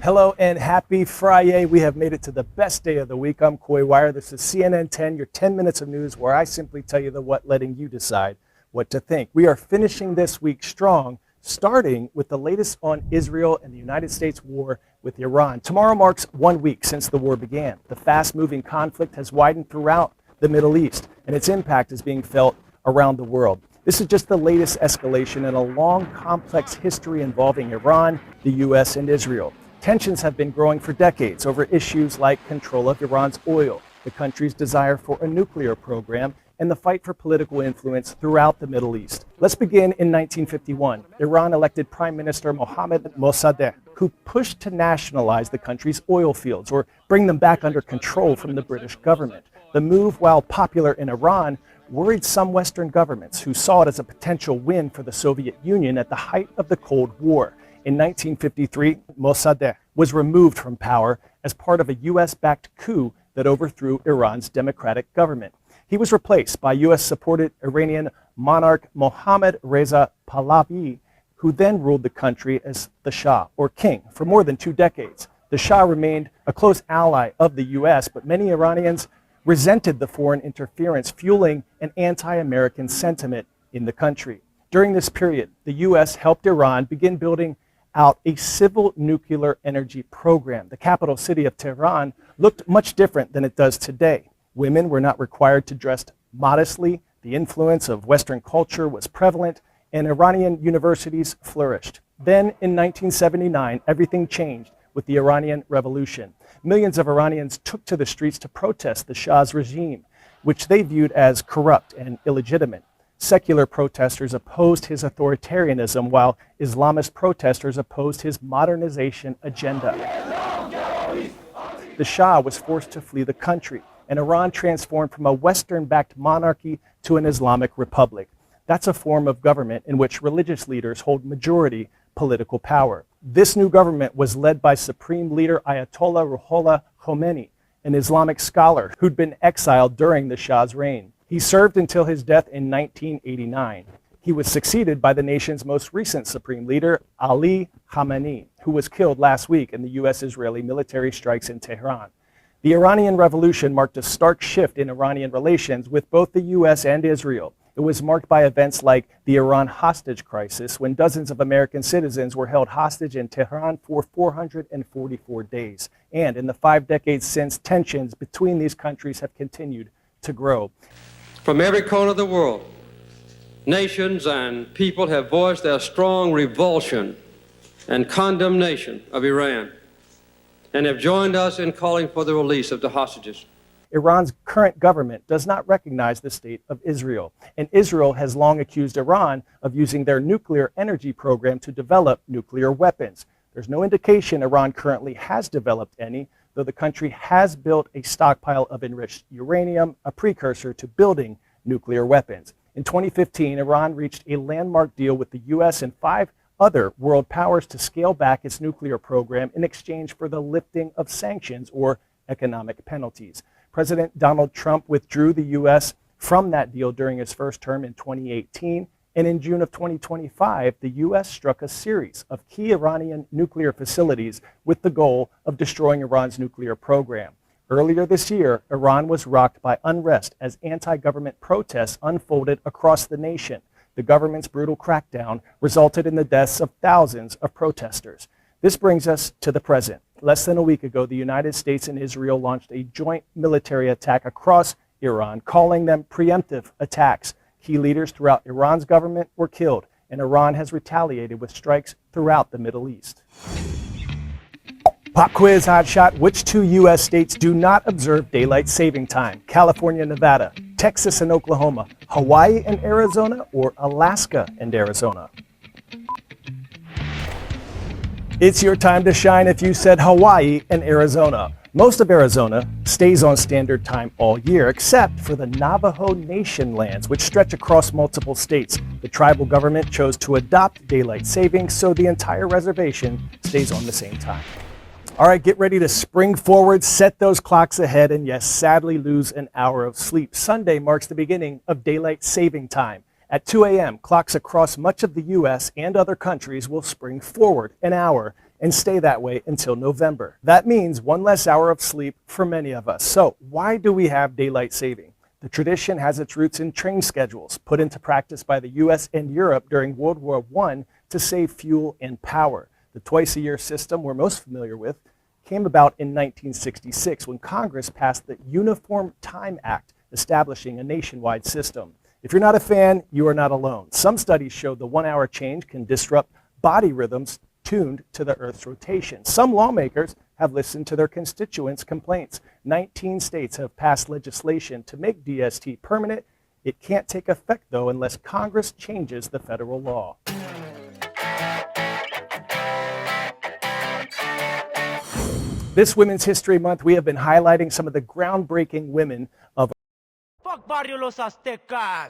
Hello and happy Friday. We have made it to the best day of the week. I'm Coy Wire. This is CNN 10, your 10 minutes of news where I simply tell you the what, letting you decide what to think. We are finishing this week strong, starting with the latest on Israel and the United States war with Iran. Tomorrow marks 1 week since the war began. The fast-moving conflict has widened throughout the Middle East, and its impact is being felt around the world. This is just the latest escalation in a long, complex history involving Iran, the U.S., and Israel. Tensions have been growing for decades over issues like control of Iran's oil, the country's desire for a nuclear program, and the fight for political influence throughout the Middle East. Let's begin in 1951. Iran elected Prime Minister Mohammad Mossadegh, who pushed to nationalize the country's oil fields or bring them back under control from the British government. The move, while popular in Iran, worried some Western governments who saw it as a potential win for the Soviet Union at the height of the Cold War. In 1953, Mossadegh was removed from power as part of a U.S.-backed coup that overthrew Iran's democratic government. He was replaced by U.S.-supported Iranian monarch Mohammad Reza Pahlavi, who then ruled the country as the Shah, or king, for more than 2 decades. The Shah remained a close ally of the U.S., but many Iranians resented the foreign interference, fueling an anti-American sentiment in the country. During this period, the U.S. helped Iran begin building out a civil nuclear energy program. The capital city of Tehran looked much different than it does today. Women were not required to dress modestly. The influence of Western culture was prevalent, and Iranian universities flourished. Then, in 1979, everything changed with the Iranian Revolution. Millions of Iranians took to the streets to protest the Shah's regime, which they viewed as corrupt and illegitimate. Secular protesters opposed his authoritarianism, while Islamist protesters opposed his modernization agenda. The Shah was forced to flee the country, and Iran transformed from a Western-backed monarchy to an Islamic republic. That's a form of government in which religious leaders hold majority political power. This new government was led by Supreme Leader Ayatollah Ruhollah Khomeini, an Islamic scholar who'd been exiled during the Shah's reign. He served until his death in 1989. He was succeeded by the nation's most recent Supreme Leader, Ali Khamenei, who was killed last week in the U.S.-Israeli military strikes in Tehran. The Iranian Revolution marked a stark shift in Iranian relations with both the U.S. and Israel. It was marked by events like the Iran hostage crisis, when dozens of American citizens were held hostage in Tehran for 444 days. And in the 5 decades since, tensions between these countries have continued to grow. From every corner of the world, nations and people have voiced their strong revulsion and condemnation of Iran and have joined us in calling for the release of the hostages. Iran's current government does not recognize the state of Israel, and Israel has long accused Iran of using their nuclear energy program to develop nuclear weapons. There's no indication Iran currently has developed any, though the country has built a stockpile of enriched uranium, a precursor to building nuclear weapons. In 2015, Iran reached a landmark deal with the U.S. and 5 other world powers to scale back its nuclear program in exchange for the lifting of sanctions or economic penalties. President Donald Trump withdrew the U.S. from that deal during his first term in 2018, and in June of 2025, the U.S. struck a series of key Iranian nuclear facilities with the goal of destroying Iran's nuclear program. Earlier this year, Iran was rocked by unrest as anti-government protests unfolded across the nation. The government's brutal crackdown resulted in the deaths of thousands of protesters. This brings us to the present. Less than a week ago, the United States and Israel launched a joint military attack across Iran, calling them preemptive attacks. Key leaders throughout Iran's government were killed, and Iran has retaliated with strikes throughout the Middle East. Pop quiz hotshot: which 2 U.S. states do not observe daylight saving time? California, Nevada, Texas and Oklahoma, Hawaii and Arizona, or Alaska and Arizona? It's your time to shine if you said Hawaii and Arizona. Most of Arizona stays on standard time all year, except for the Navajo Nation lands, which stretch across multiple states. The tribal government chose to adopt daylight savings, so the entire reservation stays on the same time. All right, get ready to spring forward, set those clocks ahead, and yes, sadly lose an hour of sleep. Sunday marks the beginning of daylight saving time. At 2 a.m., clocks across much of the U.S. and other countries will spring forward an hour, and stay that way until November. That means one less hour of sleep for many of us. So why do we have daylight saving? The tradition has its roots in train schedules put into practice by the US and Europe during World War I to save fuel and power. The twice-a-year system we're most familiar with came about in 1966 when Congress passed the Uniform Time Act, establishing a nationwide system. If you're not a fan, you are not alone. Some studies show the 1 hour change can disrupt body rhythms tuned to the Earth's rotation. Some lawmakers have listened to their constituents' complaints. 19 states have passed legislation to make DST permanent. It can't take effect, though, unless Congress changes the federal law. This Women's History Month, we have been highlighting some of the groundbreaking women of Fuck Barrio Los Aztecas!